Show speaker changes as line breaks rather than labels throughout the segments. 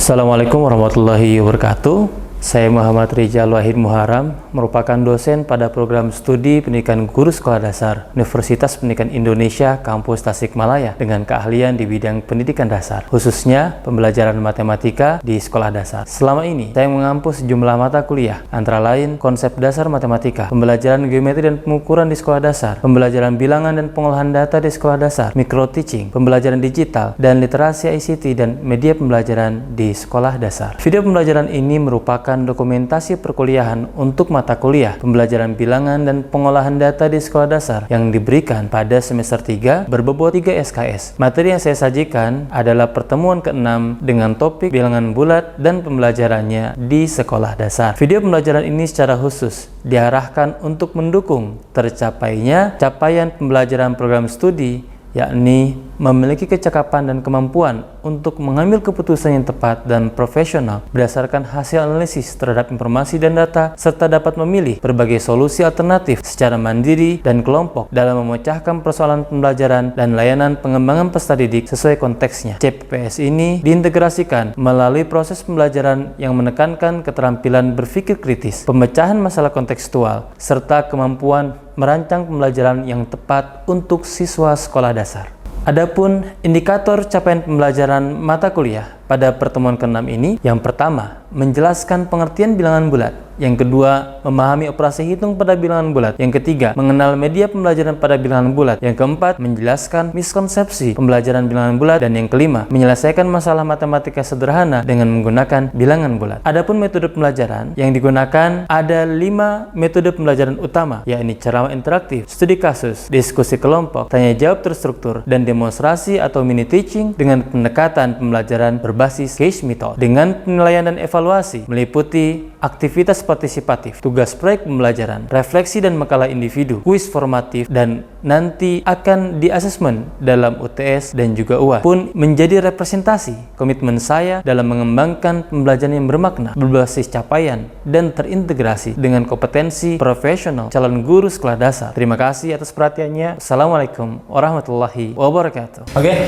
Assalamualaikum warahmatullahi wabarakatuh. Saya Muhammad Rizal Wahid Muharam, merupakan dosen pada program studi pendidikan guru sekolah dasar Universitas Pendidikan Indonesia Kampus Tasikmalaya dengan keahlian di bidang pendidikan dasar, khususnya pembelajaran matematika di sekolah dasar. Selama ini, saya mengampu sejumlah mata kuliah, antara lain konsep dasar matematika, pembelajaran geometri dan pengukuran di sekolah dasar, pembelajaran bilangan dan pengolahan data di sekolah dasar, micro teaching, pembelajaran digital, dan literasi ICT dan media pembelajaran di sekolah dasar. Video pembelajaran ini merupakan dokumentasi perkuliahan untuk mata kuliah pembelajaran bilangan dan pengolahan data di sekolah dasar yang diberikan pada semester 3 berbobot 3 SKS. Materi yang saya sajikan adalah pertemuan ke-6 dengan topik bilangan bulat dan pembelajarannya di sekolah dasar. Video pembelajaran ini secara khusus diarahkan untuk mendukung tercapainya capaian pembelajaran program studi, yakni memiliki kecakapan dan kemampuan untuk mengambil keputusan yang tepat dan profesional berdasarkan hasil analisis terhadap informasi dan data, serta dapat memilih berbagai solusi alternatif secara mandiri dan kelompok dalam memecahkan persoalan pembelajaran dan layanan pengembangan peserta didik sesuai konteksnya. CPPS ini diintegrasikan melalui proses pembelajaran yang menekankan keterampilan berpikir kritis, pemecahan masalah kontekstual, serta kemampuan merancang pembelajaran yang tepat untuk siswa sekolah dasar. Adapun indikator capaian pembelajaran mata kuliah pada pertemuan ke-6 ini, yang pertama, menjelaskan pengertian bilangan bulat. Yang kedua, memahami operasi hitung pada bilangan bulat. Yang ketiga, mengenal media pembelajaran pada bilangan bulat. Yang keempat, menjelaskan miskonsepsi pembelajaran bilangan bulat. Dan yang kelima, menyelesaikan masalah matematika sederhana dengan menggunakan bilangan bulat. Adapun metode pembelajaran yang digunakan ada 5 metode pembelajaran utama, yakni ceramah interaktif, studi kasus, diskusi kelompok, tanya jawab terstruktur, dan demonstrasi atau mini teaching dengan pendekatan pembelajaran berbasis case method. Dengan penilaian dan evaluasi meliputi aktivitas partisipatif, tugas proyek pembelajaran, refleksi dan makalah individu, kuis formatif, dan nanti akan di-asesmen dalam UTS dan juga UAS pun menjadi representasi komitmen saya dalam mengembangkan pembelajaran yang bermakna, berbasis capaian, dan terintegrasi dengan kompetensi profesional calon guru sekolah dasar. Terima kasih atas perhatiannya. Assalamualaikum warahmatullahi wabarakatuh. Oke,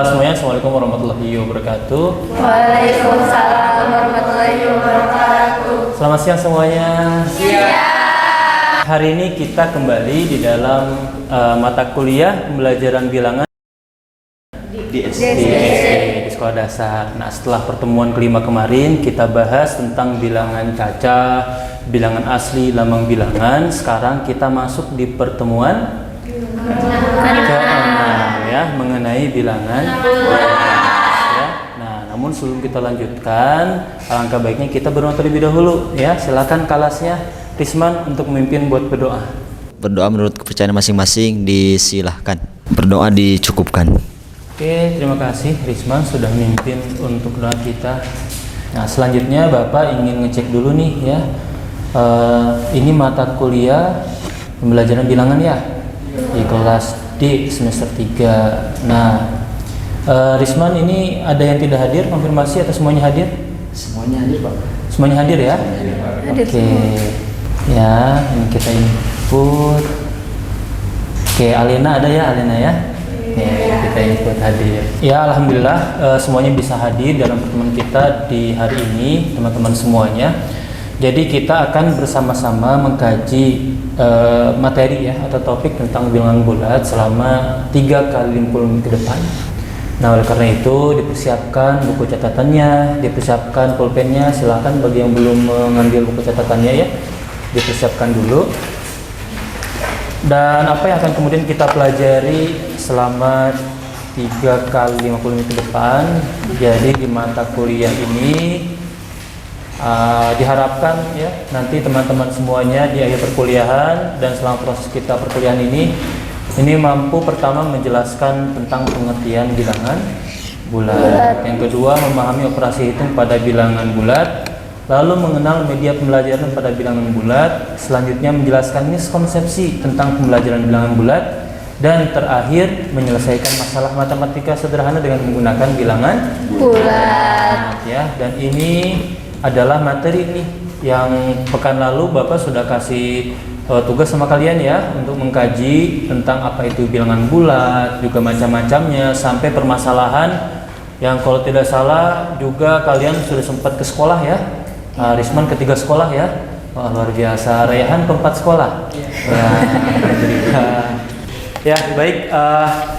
semuanya assalamualaikum warahmatullahi wabarakatuh.
Waalaikumsalam warahmatullahi wabarakatuh.
Selamat siang semuanya.
Siang.
Hari ini kita kembali di dalam mata kuliah pembelajaran bilangan di SD, di sekolah dasar. Nah, setelah pertemuan kelima kemarin kita bahas tentang bilangan cacah, bilangan asli, lambang bilangan. Sekarang kita masuk di pertemuan ke-6 ya, mengenai bilangan. Namun sebelum kita lanjutkan, alangkah baiknya kita berdoa terlebih dahulu ya. Silakan kelasnya Risman untuk memimpin buat berdoa.
Berdoa menurut kepercayaan masing-masing disilahkan. Berdoa dicukupkan.
Oke, terima kasih Risman sudah memimpin untuk doa kita. Nah, selanjutnya Bapak ingin ngecek dulu nih ya. Ini mata kuliah pembelajaran bilangan ya di kelas D semester 3. Nah, Risman, ini ada yang tidak hadir, konfirmasi atau semuanya hadir?
Semuanya hadir, Pak.
Semuanya hadir ya?
Hadir.
Oke. Ya, ini kita input. Oke, Alena ada ya, Alena ya? Oke, kita input hadir. Ya, alhamdulillah semuanya bisa hadir dalam pertemuan kita di hari ini, teman-teman semuanya. Jadi kita akan bersama-sama mengkaji materi ya atau topik tentang bilangan bulat selama 3 kali 50 menit ke depan. Nah, oleh karena itu dipersiapkan buku catatannya, dipersiapkan pulpennya. Silakan bagi yang belum mengambil buku catatannya ya, dipersiapkan dulu. Dan apa yang akan kemudian kita pelajari selama 3 kali 50 menit ke depan. Jadi di mata kuliah ini diharapkan ya nanti teman-teman semuanya di akhir perkuliahan dan selama proses kita perkuliahan ini mampu pertama menjelaskan tentang pengertian bilangan bulat. Yang kedua, memahami operasi hitung pada bilangan bulat, lalu mengenal media pembelajaran pada bilangan bulat. Selanjutnya menjelaskan miskonsepsi tentang pembelajaran bilangan bulat, dan terakhir menyelesaikan masalah matematika sederhana dengan menggunakan bilangan
bulat.
Ya, dan ini adalah materi nih yang pekan lalu Bapak sudah kasih tugas sama kalian ya untuk mengkaji tentang apa itu bilangan bulat, juga macam-macamnya, sampai permasalahan Yang kalau tidak salah juga kalian sudah sempat ke sekolah ya. Risman ketiga sekolah ya. Wah, luar biasa. Rayhan keempat sekolah. Ya, alhamdulillah. Ya, baik.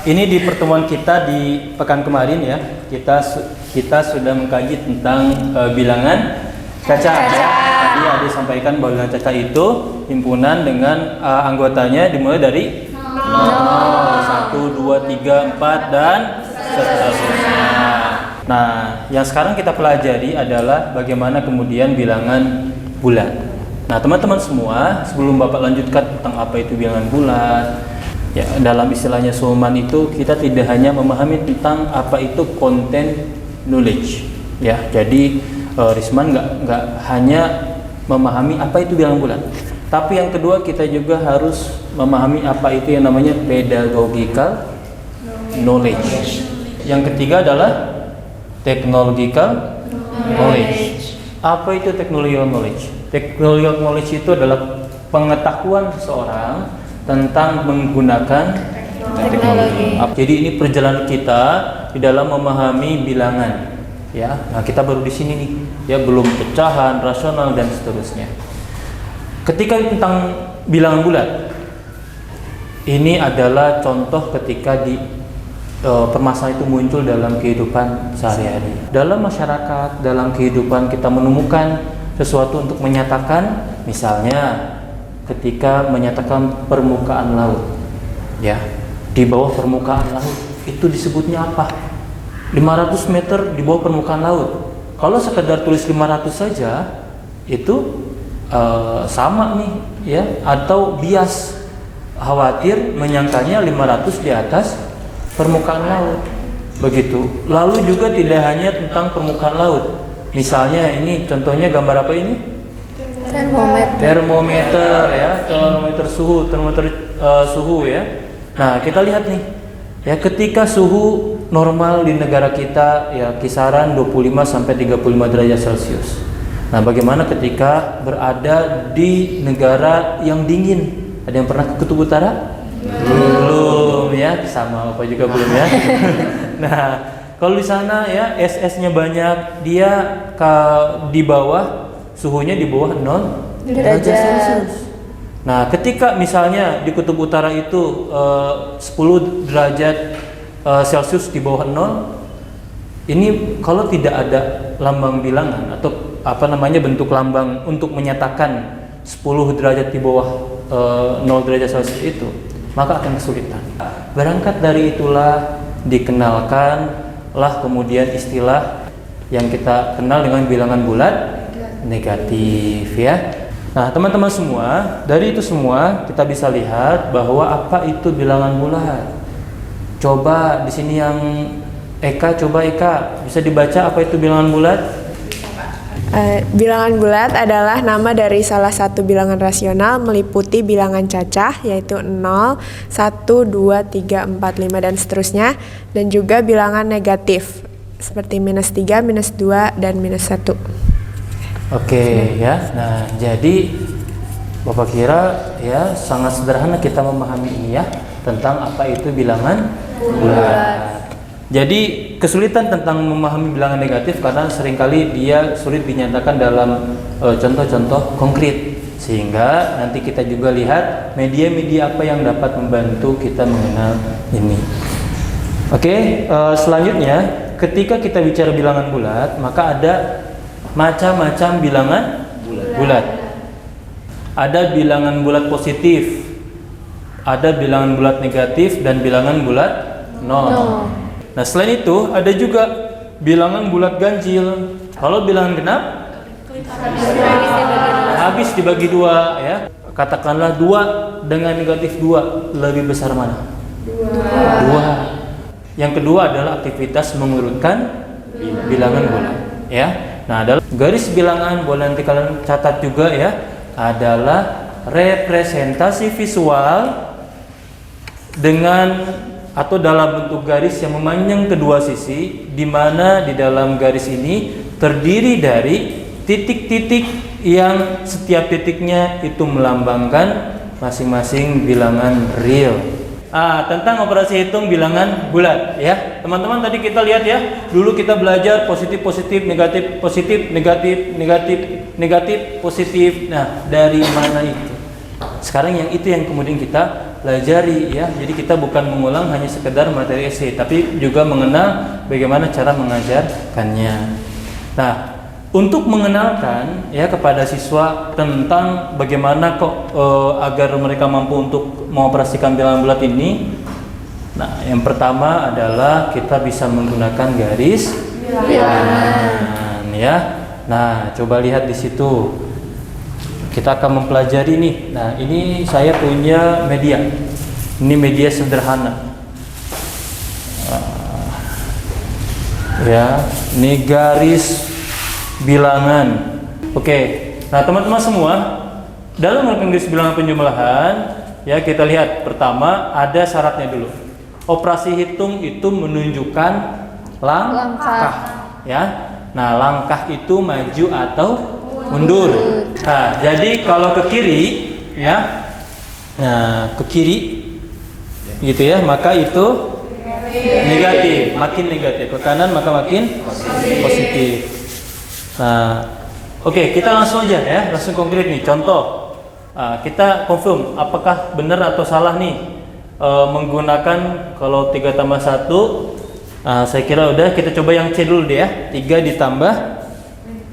Ini di pertemuan kita di pekan kemarin ya. Kita sudah mengkaji tentang bilangan caca. Tadi ada sampaikan bahwa bilangan caca itu himpunan dengan anggotanya dimulai dari 0, 1, 2, 3, 4 dan seterusnya. Nah, yang sekarang kita pelajari adalah bagaimana kemudian bilangan bulat. Nah, teman-teman semua, sebelum Bapak lanjutkan tentang apa itu bilangan bulat, ya dalam istilahnya Sulman itu kita tidak hanya memahami tentang apa itu content knowledge. Ya, jadi Risman nggak hanya memahami apa itu bilangan bulat, tapi yang kedua kita juga harus memahami apa itu yang namanya pedagogical knowledge. Yang ketiga adalah technological knowledge. Apa itu technological knowledge? Technological knowledge itu adalah pengetahuan seseorang tentang menggunakan teknologi. Jadi ini perjalanan kita di dalam memahami bilangan. Ya, nah kita baru di sini nih, ya belum pecahan, rasional dan seterusnya. Ketika tentang bilangan bulat, ini adalah contoh ketika di permasalahan itu muncul dalam kehidupan sehari-hari. Dalam masyarakat, dalam kehidupan kita menemukan sesuatu untuk menyatakan, misalnya ketika menyatakan permukaan laut, ya di bawah permukaan laut itu disebutnya apa? 500 meter di bawah permukaan laut. Kalau sekedar tulis 500 saja itu sama nih, ya, atau bias, khawatir menyangkanya 500 di atas permukaan laut. Begitu. Lalu juga tidak hanya tentang permukaan laut. Misalnya ini contohnya gambar apa ini? Termometer ya, termometer suhu ya. Nah, kita lihat nih. Ya, ketika suhu normal di negara kita ya kisaran 25 sampai 35 derajat Celcius. Nah, bagaimana ketika berada di negara yang dingin? Ada yang pernah ke Kutub Utara? Belum ya, sama apa juga belum ya. Nah, kalau di sana ya SS-nya banyak, dia di bawah suhunya di bawah 0 derajat Celcius. Nah, ketika misalnya di Kutub Utara itu 10 derajat Celcius di bawah 0, ini kalau tidak ada lambang bilangan atau apa namanya bentuk lambang untuk menyatakan 10 derajat di bawah 0 derajat Celcius itu, maka akan kesulitan. Berangkat dari itulah dikenalkan lah kemudian istilah yang kita kenal dengan bilangan bulat negatif ya. Nah, teman-teman semua, dari itu semua kita bisa lihat bahwa apa itu bilangan bulat. Coba di sini yang Eka, coba Eka bisa dibaca apa itu bilangan bulat?
Bilangan bulat adalah nama dari salah satu bilangan rasional meliputi bilangan cacah yaitu 0, 1, 2, 3, 4, 5 dan seterusnya, dan juga bilangan negatif seperti -3, -2 dan -1.
Oke ya. Nah, jadi Bapak kira ya sangat sederhana kita memahami ini ya tentang apa itu bilangan bulat. Jadi kesulitan tentang memahami bilangan negatif karena seringkali dia sulit dinyatakan dalam contoh-contoh konkret, sehingga nanti kita juga lihat media-media apa yang dapat membantu kita mengenal ini. Oke, selanjutnya ketika kita bicara bilangan bulat, maka ada macam-macam bilangan bulat. Ada bilangan bulat positif, ada bilangan bulat negatif dan bilangan bulat nol. Nah, selain itu ada juga bilangan bulat ganjil. Kalau bilangan genap habis dibagi 2 ya. Katakanlah 2 dengan negatif 2 lebih besar mana? 2. Yang kedua adalah aktivitas mengurutkan bilangan bulat ya. Nah, dalam garis bilangan boleh nanti kalian catat juga ya, adalah representasi visual dengan atau dalam bentuk garis yang memanjang kedua sisi, di mana di dalam garis ini terdiri dari titik-titik yang setiap titiknya itu melambangkan masing-masing bilangan real. Tentang operasi hitung bilangan bulat ya. Teman-teman tadi kita lihat ya, dulu kita belajar positif, positif, negatif, positif, negatif, negatif, negatif, positif. Nah, dari mana itu? Sekarang yang itu yang kemudian kita pelajari ya. Jadi kita bukan mengulang hanya sekedar materi esai, tapi juga mengenal bagaimana cara mengajarkannya. Nah, untuk mengenalkan ya kepada siswa tentang bagaimana kok agar mereka mampu untuk mengoperasikan bilangan bulat ini. Nah, yang pertama adalah kita bisa menggunakan garis bilangan ya. Nah, coba lihat di situ. Kita akan mempelajari nih. Nah, ini saya punya media. Ini media sederhana. Ya, ini garis bilangan. Oke. Nah, teman-teman semua, dalam melakukan garis bilangan penjumlahan, ya kita lihat pertama ada syaratnya dulu. Operasi hitung itu menunjukkan langkah. Ya. Nah, langkah itu maju atau mundur. Nah, jadi kalau ke kiri, ya, nah ke kiri, gitu ya, maka itu negatif, makin negatif. Ke kanan maka makin positif. Nah, oke, kita langsung aja ya, langsung konkret nih. Contoh, kita confirm apakah benar atau salah nih menggunakan kalau 3 tambah 1. Saya kira udah. Kita coba yang C dulu deh ya. 3 ditambah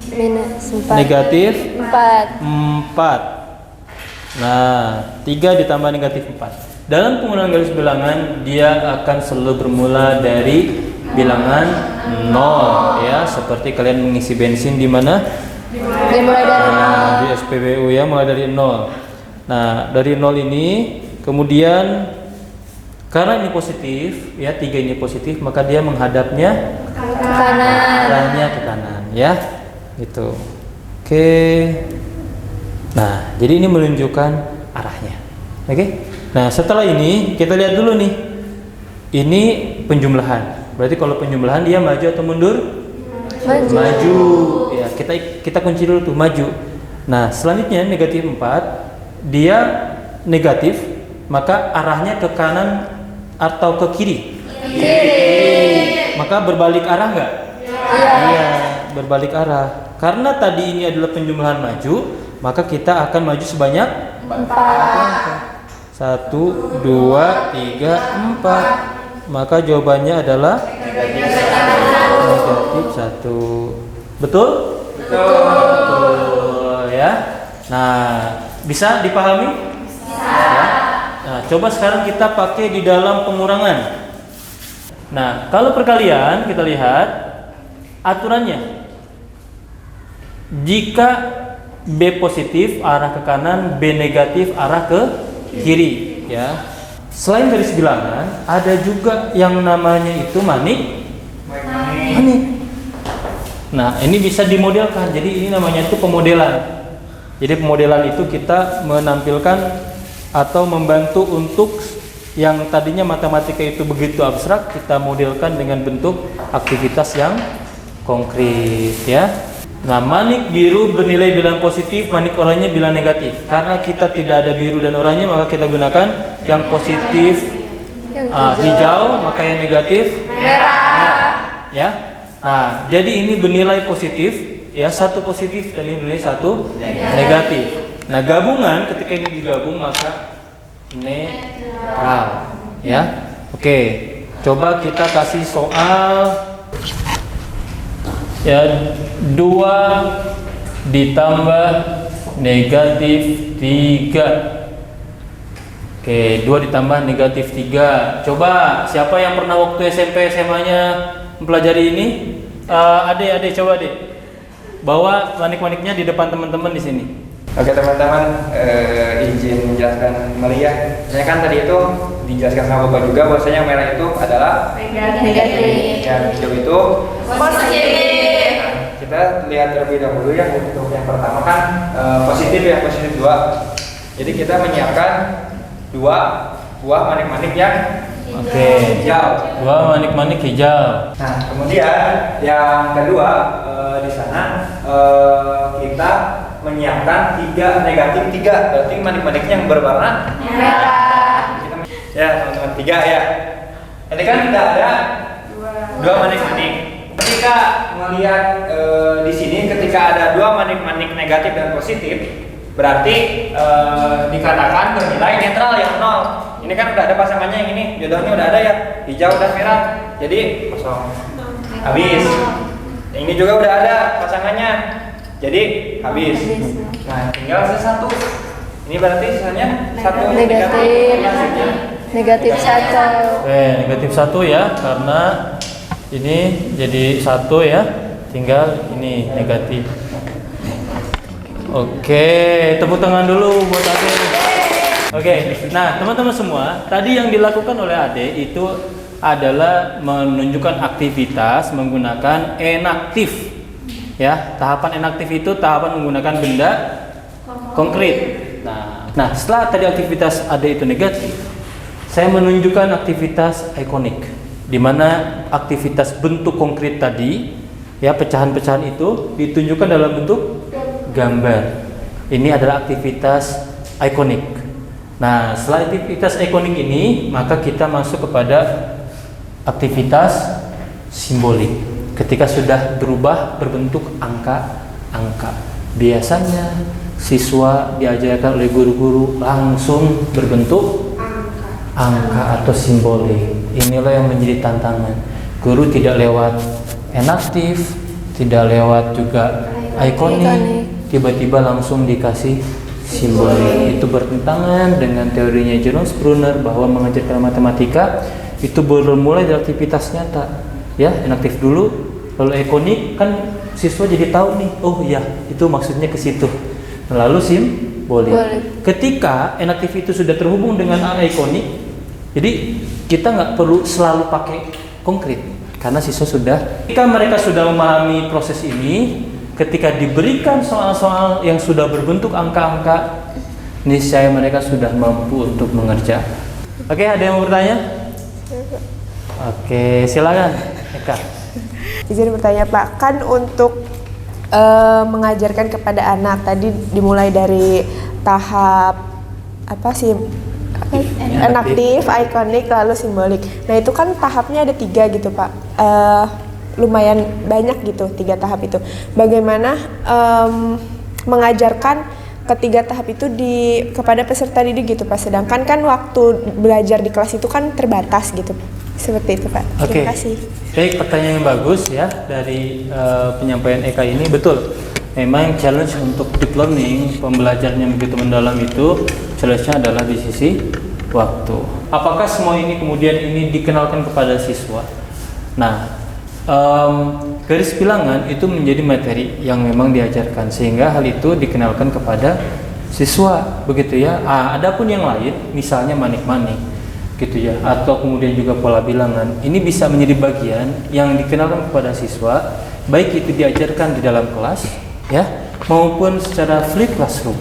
Minus 4.
negatif
4.
4. Nah, 3 ditambah negatif 4. Dalam penggunaan garis bilangan, dia akan selalu bermula dari bilangan 0 ya, seperti kalian mengisi bensin di mana?
Dimulai dari
Di SPBU ya, mulai dari 0. Nah, dari 0 ini kemudian karena ini positif ya, 3 ini positif, maka dia menghadapnya
ke kanan.
arahnya ke kanan ya. Gitu. Oke. Nah, jadi ini menunjukkan arahnya. Oke. Nah, setelah ini kita lihat dulu nih. Ini penjumlahan. Berarti kalau penjumlahan dia maju atau mundur? Maju. Ya, kita kunci dulu tuh maju. Nah, selanjutnya negatif 4 dia negatif, maka arahnya ke kanan atau ke kiri? Kiri. Maka berbalik arah enggak? Iya, berbalik arah. Karena tadi ini adalah penjumlahan maju, maka kita akan maju sebanyak 4. 1, 2, 3, 4. Maka jawabannya adalah negatif 1. Betul? Betul ya. Nah, bisa dipahami? Ya. Nah, coba sekarang kita pakai di dalam pengurangan. Nah, kalau perkalian kita lihat aturannya. Jika B positif arah ke kanan, B negatif arah ke kiri ya. Selain garis bilangan, ada juga yang namanya itu manik. Nah, ini bisa dimodelkan. Jadi ini namanya itu pemodelan. Jadi pemodelan itu kita menampilkan atau membantu untuk yang tadinya matematika itu begitu abstrak, kita modelkan dengan bentuk aktivitas yang konkret ya. Nah, manik biru bernilai bilangan positif, manik oranye bilangan negatif. Karena kita tidak ada biru dan oranye, maka kita gunakan yang positif hijau, maka yang negatif merah. Ya. Nah, jadi ini bernilai positif, ya, 1 positif dan ini bernilai 1 negatif. Nah, gabungan ketika ini digabung maka netral. Ya. Oke. Coba kita kasih soal. Ya, 2 ditambah negatif 3. Oke, 2 ditambah negatif 3. Coba siapa yang pernah waktu SMP SMA-nya mempelajari ini? Adik coba deh. Bawa manik-maniknya di depan teman-teman di sini.
Oke teman-teman, izin menjelaskan kembali ya. Saya kan tadi itu dijelaskan sama Bapak juga bahwasanya merah itu adalah
Negatif.
yang hijau itu
Positif.
kita lihat terlebih dahulu ya. Untuk yang pertama kan positif ya, positif 2. Jadi kita menyiapkan 2 buah manik-manik yang hijau.
2 manik-manik hijau.
Nah, kemudian yang kedua di sana kita menyiapkan 3 negatif 3. Berarti manik-maniknya yang berwarna
Merah.
ya teman-teman, 3 ya. Ini kan tidak ada 2 Dua manik-manik. Ketika melihat di sini, ketika ada dua manik-manik negatif dan positif, berarti dikatakan bernilai netral yang 0. Ini kan udah ada pasangannya yang ini, jodohnya udah ada ya, hijau dan merah. Jadi kosong. Habis. Ini juga udah ada pasangannya. Jadi habis. Nah, tinggal sisa 1. Ini berarti sisanya 1
Negatif. Negatif 1.
Oke, negatif 1 ya, karena ini jadi 1 ya, tinggal ini negatif. Oke, tepuk tangan dulu buat Ade. Oke, nah teman-teman semua, tadi yang dilakukan oleh Ade itu adalah menunjukkan aktivitas menggunakan enaktif. Ya, tahapan enaktif itu tahapan menggunakan benda konkret. Nah, setelah tadi aktivitas Ade itu negatif, saya menunjukkan aktivitas ikonik, di mana aktivitas bentuk konkret tadi, ya pecahan-pecahan itu ditunjukkan dalam bentuk gambar. Ini adalah aktivitas ikonik. Nah, setelah aktivitas ikonik ini, maka kita masuk kepada aktivitas simbolik. Ketika sudah berubah berbentuk angka-angka, biasanya siswa diajarkan oleh guru-guru langsung berbentuk angka atau simbolik. Inilah yang menjadi tantangan. Guru tidak lewat enaktif, tidak lewat juga ikonik, tiba-tiba langsung dikasih simbolik. Itu bertentangan dengan teorinya Jonas Brunner bahwa mengajarkan matematika itu bermulai dari aktivitas nyata. Ya, enaktif dulu, lalu ikonik, kan siswa jadi tahu nih, oh ya itu maksudnya ke situ. Lalu simbolik. Ketika enaktif itu sudah terhubung dengan ikonik, jadi kita nggak perlu selalu pakai konkret, karena siswa sudah, ketika mereka sudah memahami proses ini, ketika diberikan soal-soal yang sudah berbentuk angka-angka, niscaya mereka sudah mampu untuk mengerjakan. Oke, ada yang mau bertanya? Oke, silakan Eka.
Izin bertanya Pak, kan untuk mengajarkan kepada anak tadi dimulai dari tahap apa sih? Enaktif, ikonik, lalu simbolik. Nah itu kan tahapnya ada 3 gitu Pak. Lumayan banyak gitu 3 tahap itu. Bagaimana mengajarkan ketiga tahap itu kepada peserta didik gitu Pak. Sedangkan kan waktu belajar di kelas itu kan terbatas gitu. Seperti itu Pak.
Oke.
Terima kasih.
Baik, pertanyaan yang bagus ya dari penyampaian Eka ini. Betul. Memang challenge untuk deep learning, pembelajarannya begitu mendalam itu, challenge-nya adalah di sisi waktu. Apakah semua ini kemudian ini dikenalkan kepada siswa? Nah, garis bilangan itu menjadi materi yang memang diajarkan, sehingga hal itu dikenalkan kepada siswa, begitu ya. Adapun yang lain, misalnya manik-manik, gitu ya, atau kemudian juga pola bilangan, ini bisa menjadi bagian yang dikenalkan kepada siswa, baik itu diajarkan di dalam kelas, ya, maupun secara flip classroom.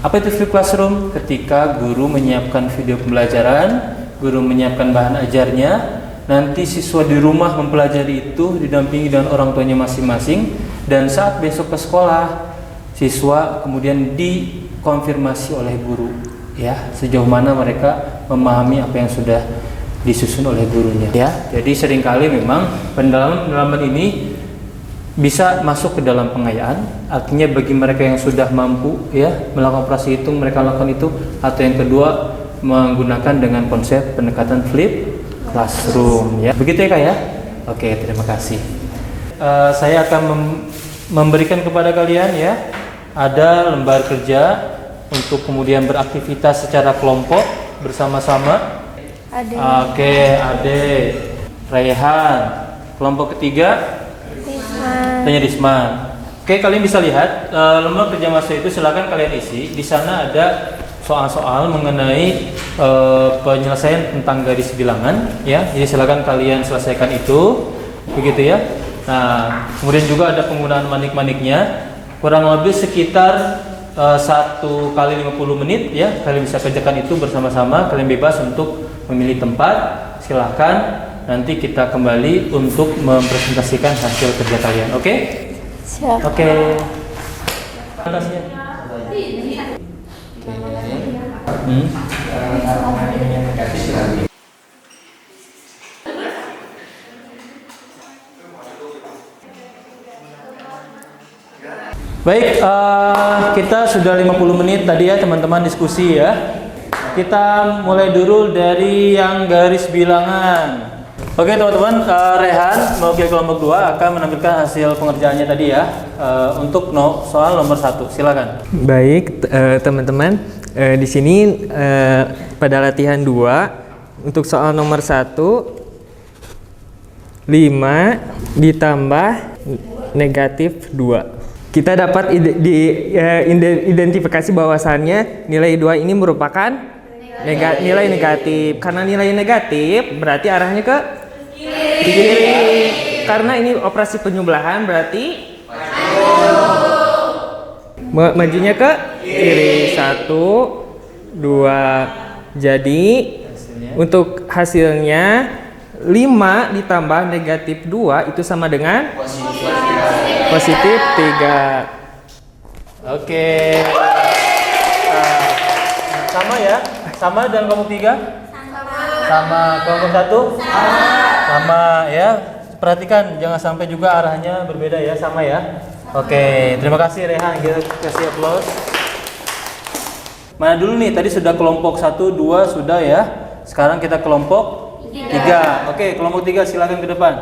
Apa itu flip classroom? Ketika guru menyiapkan video pembelajaran, guru menyiapkan bahan ajarnya, nanti siswa di rumah mempelajari itu didampingi dengan orang tuanya masing-masing, dan saat besok ke sekolah, siswa kemudian dikonfirmasi oleh guru, ya, sejauh mana mereka memahami apa yang sudah disusun oleh gurunya, ya. Jadi seringkali memang pendalaman ini bisa masuk ke dalam pengayaan, artinya bagi mereka yang sudah mampu ya melakukan operasi hitung, mereka lakukan itu. Atau yang kedua, menggunakan dengan konsep pendekatan flip classroom, ya. Begitu ya Kak ya? Oke, terima kasih. Saya akan memberikan kepada kalian ya, ada lembar kerja untuk kemudian beraktivitas secara kelompok bersama-sama. Oke, Ade, Raihan. Kelompok ketiga tanya Risman. Oke, kalian bisa lihat lembar kerja mahasiswa itu, silakan kalian isi. Di sana ada soal-soal mengenai penyelesaian tentang garis bilangan, ya. Jadi silakan kalian selesaikan itu, begitu ya. Nah, kemudian juga ada penggunaan manik-maniknya, kurang lebih sekitar 1 kali 50 menit, ya. Kalian bisa kerjakan itu bersama-sama. Kalian bebas untuk memilih tempat. Silahkan. Nanti kita kembali untuk mempresentasikan hasil kerja kalian, oke?
Siap.
Oke. Atasnya. Baik, kita sudah 50 menit tadi ya teman-teman diskusi ya. Kita mulai dulu dari yang garis bilangan. Oke teman-teman, Rehan mewakili kelompok 2 akan menampilkan hasil pengerjaannya tadi ya. Untuk soal nomor 1, silakan.
Baik, teman-teman, di sini pada latihan 2 untuk soal nomor 1, 5 ditambah negatif 2. Kita dapat identifikasi bahwasannya nilai 2 ini merupakan nilai negatif. Karena nilai negatif berarti arahnya ke kiri. Karena ini operasi penjumlahan berarti majunya ke kiri. 1, 2. Jadi untuk hasilnya 5 ditambah negatif 2 itu sama dengan positif 3.
Oke. Sama ya? Sama dengan kelompok 3? Sama. Kelompok 1? Sama ya. Perhatikan jangan sampai juga arahnya berbeda ya, sama ya. Oke, terima kasih Rehan, kita kasih aplaus. Mana dulu nih? Tadi sudah kelompok 1, 2 sudah ya. Sekarang kita kelompok 3. Oke, kelompok 3 silakan ke depan.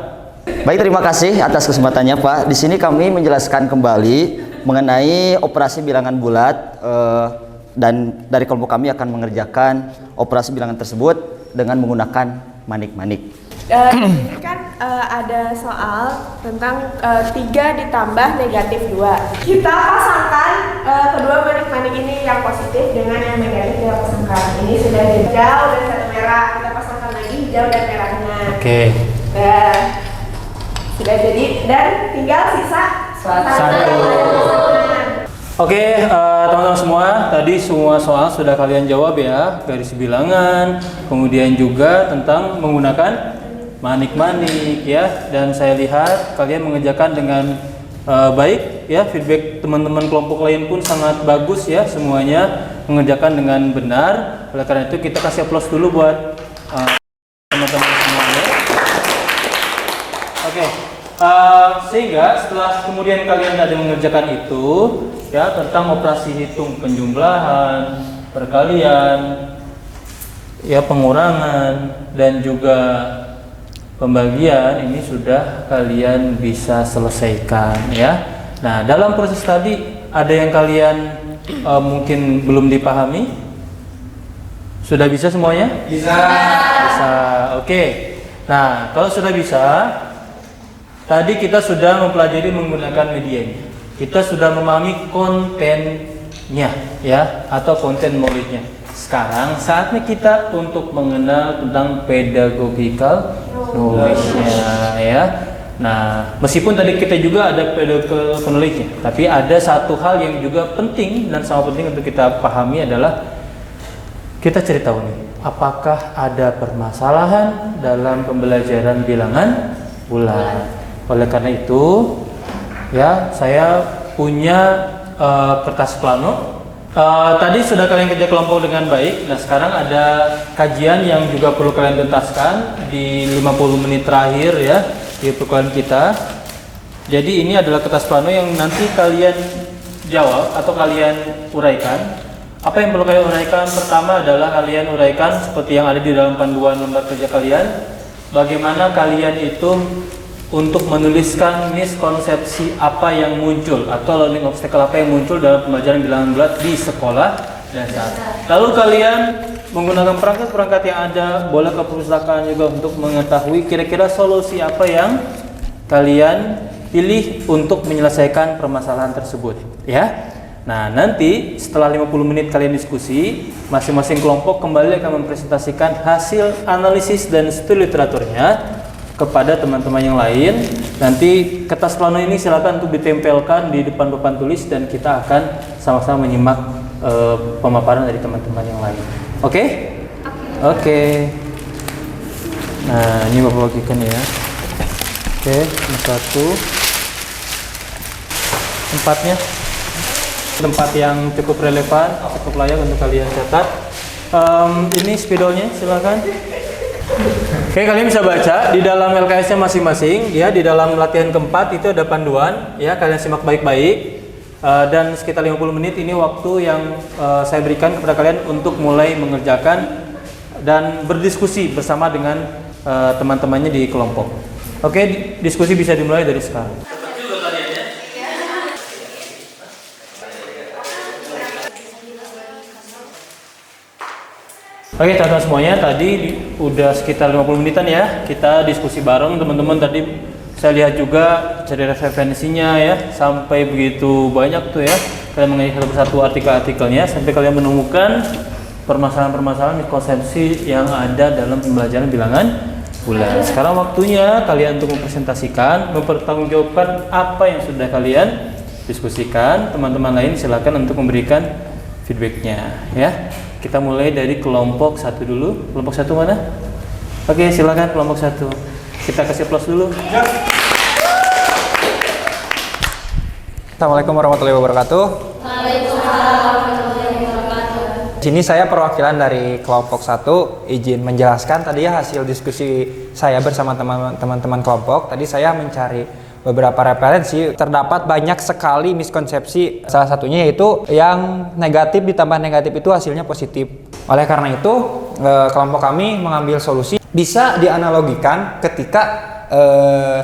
Baik, terima kasih atas kesempatannya Pak. Di sini kami menjelaskan kembali mengenai operasi bilangan bulat dan dari kelompok kami akan mengerjakan operasi bilangan tersebut dengan menggunakan manik-manik.
Ini kan ada soal tentang 3 ditambah negatif 2. Kita pasangkan kedua manik-manik ini yang positif dengan yang negatif kita pasangkan. Ini sudah hijau dan satu merah. Kita pasangkan lagi hijau dan merahnya.
Oke.
Sudah jadi dan tinggal sisa satu.
Oke, teman-teman semua, tadi semua soal sudah kalian jawab ya, garis bilangan, kemudian juga tentang menggunakan manik-manik ya, dan saya lihat kalian mengerjakan dengan baik ya, feedback teman-teman kelompok lain pun sangat bagus ya, semuanya mengerjakan dengan benar. Oleh karena itu kita kasih aplaus dulu buat teman-teman semuanya. Oke. Sehingga setelah kemudian kalian ada mengerjakan itu ya, tentang operasi hitung penjumlahan, perkalian, ya pengurangan dan juga pembagian, ini sudah kalian bisa selesaikan ya. Nah, dalam proses tadi ada yang kalian mungkin belum dipahami? Sudah bisa semuanya? Bisa. Oke. Nah, kalau sudah bisa, tadi kita sudah mempelajari menggunakan medianya. Kita sudah memahami kontennya ya, atau konten muridnya. Sekarang saatnya kita untuk mengenal tentang pedagogical knowledge-nya ya. Nah, meskipun tadi kita juga ada pedagogical knowledge-nya, tapi ada satu hal yang juga penting dan sangat penting untuk kita pahami adalah kita cari tahu nih, apakah ada permasalahan dalam pembelajaran bilangan bulat. Oleh karena itu, ya saya punya kertas plano. Tadi sudah kalian kerja kelompok dengan baik. Nah, sekarang ada kajian yang juga perlu kalian tuntaskan di 50 menit terakhir ya di perkuliahan kita. Jadi ini adalah kertas plano yang nanti kalian jawab atau kalian uraikan. Apa yang perlu kalian uraikan? Pertama adalah kalian uraikan seperti yang ada di dalam panduan lembar kerja kalian. Bagaimana kalian itu untuk menuliskan miskonsepsi apa yang muncul atau learning obstacle apa yang muncul dalam pembelajaran bilangan bulat di sekolah dasar. Lalu kalian menggunakan perangkat-perangkat yang ada, boleh ke perpustakaan juga untuk mengetahui kira-kira solusi apa yang kalian pilih untuk menyelesaikan permasalahan tersebut ya. Nah, nanti setelah 50 menit kalian diskusi, masing-masing kelompok kembali akan mempresentasikan hasil analisis dan studi literaturnya kepada teman-teman yang lain. Nanti kertas plano ini silakan untuk ditempelkan di depan papan tulis dan kita akan sama-sama menyimak pemaparan dari teman-teman yang lain. Oke? Oke. Nah, ini Bapak bagikan ya. Oke, ini satu. Tempatnya tempat yang cukup relevan, cukup layak untuk kalian catat. Ini spidolnya silakan. Oke, kalian bisa baca di dalam LKS-nya masing-masing ya, di dalam latihan keempat itu ada panduan ya, kalian simak baik-baik. Dan sekitar 50 menit ini waktu yang saya berikan kepada kalian untuk mulai mengerjakan dan berdiskusi bersama dengan teman-temannya di kelompok. Oke, diskusi bisa dimulai dari sekarang. Oke, teman-teman semuanya, tadi udah sekitar 50 menitan ya kita diskusi bareng teman-teman. Tadi saya lihat juga cari referensinya ya, sampai begitu banyak tuh ya, kalian mengenai satu persatu artikel-artikelnya sampai kalian menemukan permasalahan-permasalahan konsepsi yang ada dalam pembelajaran bilangan bulat. Sekarang waktunya kalian untuk mempresentasikan, mempertanggungjawabkan apa yang sudah kalian diskusikan. Teman-teman lain silakan untuk memberikan feedbacknya ya. Kita mulai dari kelompok 1 dulu. Kelompok 1 mana? Oke, silakan kelompok 1. Kita kasih aplaus dulu.
Assalamualaikum warahmatullahi wabarakatuh. Di sini saya perwakilan dari kelompok 1, izin menjelaskan tadi ya hasil diskusi saya bersama teman-teman kelompok. Tadi saya mencari beberapa referensi, terdapat banyak sekali miskonsepsi. Salah satunya yaitu yang negatif ditambah negatif itu hasilnya positif. Oleh karena itu, kelompok kami mengambil solusi bisa dianalogikan ketika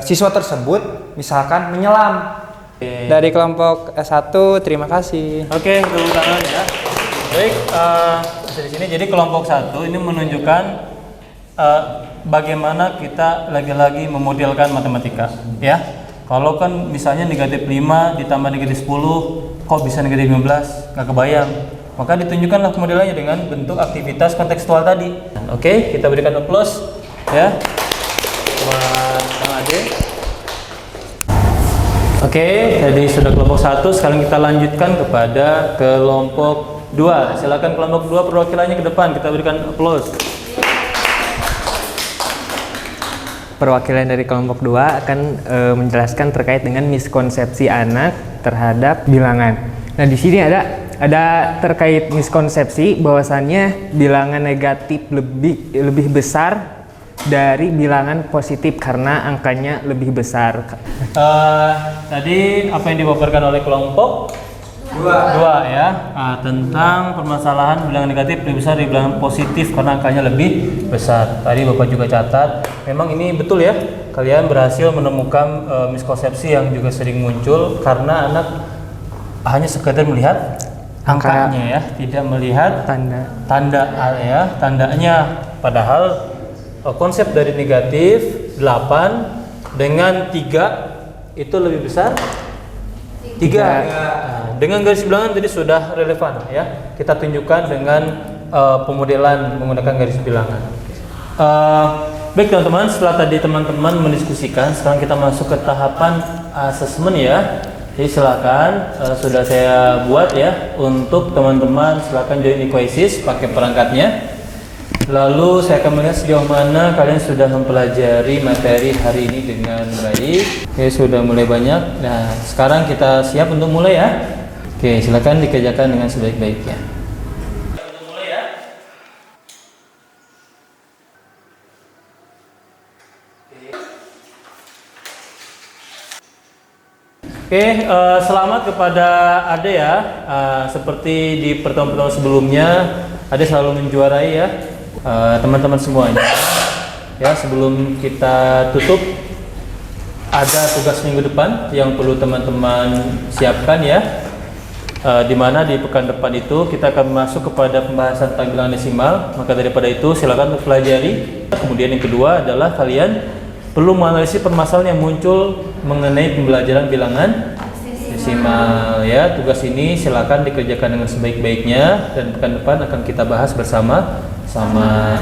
siswa tersebut misalkan menyelam. Dari kelompok 1, terima kasih.
Oke, tepuk tangan ya. Baik, di sini jadi kelompok 1 ini menunjukkan bagaimana kita lagi-lagi memodelkan matematika ya. Kalau kan misalnya negatif 5 ditambah negatif 10, kok bisa negatif 15? Nggak kebayang. Maka ditunjukkanlah modelnya dengan bentuk aktivitas kontekstual tadi. Oke, kita berikan aplaus ya buat Kang Ade. Oke, jadi sudah kelompok 1, sekarang kita lanjutkan kepada kelompok 2. Silakan kelompok 2 perwakilannya ke depan, kita berikan aplaus.
Perwakilan dari kelompok 2 akan menjelaskan terkait dengan miskonsepsi anak terhadap bilangan. Nah, di sini ada terkait miskonsepsi bahwasannya bilangan negatif lebih besar dari bilangan positif karena angkanya lebih besar.
Tadi apa yang dipaparkan oleh kelompok 2 ya, tentang permasalahan bilangan negatif lebih besar dari bilangan positif karena angkanya lebih besar. Tadi Bapak juga catat, memang ini betul ya, kalian berhasil menemukan miskonsepsi yang juga sering muncul karena anak hanya sekedar melihat angkanya ya, tidak melihat tandanya. Padahal konsep dari negatif 8 dengan 3 itu lebih besar 3. Dengan garis bilangan tadi sudah relevan ya. Kita tunjukkan dengan pemodelan menggunakan garis bilangan. Baik teman-teman, setelah tadi teman-teman mendiskusikan, sekarang kita masuk ke tahapan asesmen ya. Jadi silakan, sudah saya buat ya untuk teman-teman, silakan join Equasis pakai perangkatnya. Lalu saya akan melihat sejauh mana kalian sudah mempelajari materi hari ini dengan baik. Oke, sudah mulai banyak. Nah, sekarang kita siap untuk mulai ya. Oke, silakan dikerjakan dengan sebaik-baiknya. Oke, selamat kepada Ade ya. Seperti di pertemuan-pertemuan sebelumnya, Ade selalu menjuarai ya teman-teman semuanya. Ya, sebelum kita tutup, ada tugas minggu depan yang perlu teman-teman siapkan ya. Dimana di pekan depan itu kita akan masuk kepada pembahasan tentang bilangan desimal. Maka daripada itu silakan untuk pelajari. Kemudian yang kedua adalah kalian perlu menganalisis permasalahan yang muncul mengenai pembelajaran bilangan desimal ya. Tugas ini silakan dikerjakan dengan sebaik-baiknya dan pekan depan akan kita bahas bersama-sama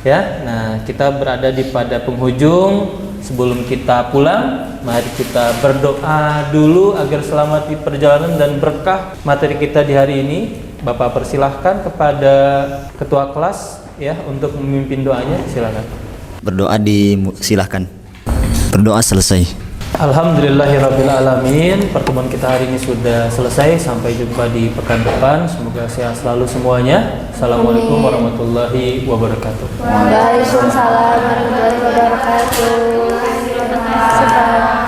ya. Nah, kita berada pada penghujung. Sebelum kita pulang, mari kita berdoa dulu agar selamat di perjalanan dan berkah materi kita di hari ini. Bapak persilahkan kepada ketua kelas ya untuk memimpin doanya, silakan.
Berdoa silahkan. Berdoa selesai.
Alhamdulillahirrabbilalamin. Pertemuan kita hari ini sudah selesai. Sampai jumpa di pekan depan. Semoga sehat selalu semuanya. Assalamualaikum warahmatullahi wabarakatuh.
Waalaikumsalam warahmatullahi wabarakatuh. Terima kasih, Pak.